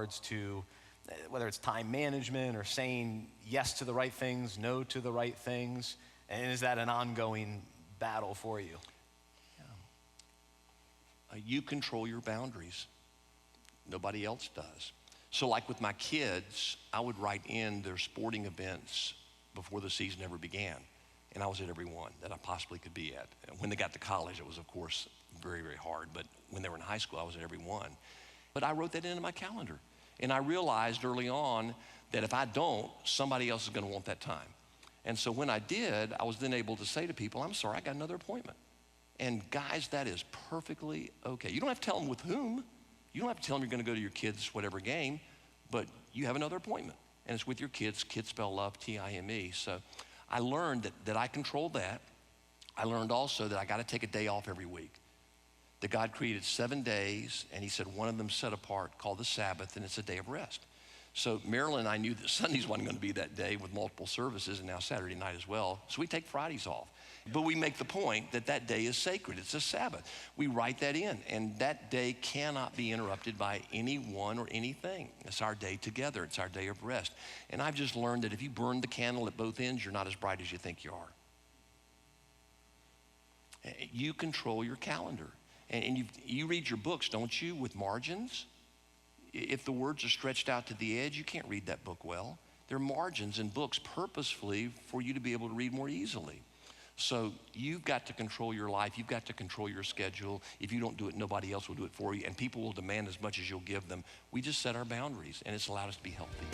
regards to whether it's time management or saying yes to the right things, no to the right things? And is that an ongoing battle for you? You control your boundaries. Nobody else does. So like with my kids, I would write in their sporting events before the season ever began. And I was at every one that I possibly could be at. And when they got to college, it was, of course, very, very hard. But when they were in high school, I was at every one. But I wrote that into my calendar. And I realized early on that if I don't, somebody else is going to want that time. And so when I did, I was then able to say to people, I'm sorry, I got another appointment. And guys, that is perfectly okay. You don't have to tell them with whom. You don't have to tell them you're going to go to your kids' whatever game, but you have another appointment. And it's with your kids. Kids spell love, T-I-M-E. So I learned that I controlled that. I learned also that I got to take a day off every week. That God created 7 days, and he said one of them set apart called the Sabbath, and it's a day of rest. So Marilyn and I knew that Sundays wasn't going to be that day with multiple services, and now Saturday night as well. So we take Fridays off. But we make the point that that day is sacred. It's a Sabbath. We write that in, and that day cannot be interrupted by anyone or anything. It's our day together. It's our day of rest. And I've just learned that if you burn the candle at both ends, you're not as bright as you think you are. You control your calendar. And you read your books, don't you, with margins? If the words are stretched out to the edge, you can't read that book well. There are margins in books purposefully for you to be able to read more easily. So you've got to control your life. You've got to control your schedule. If you don't do it, nobody else will do it for you. And people will demand as much as you'll give them. We just set our boundaries, and it's allowed us to be healthy.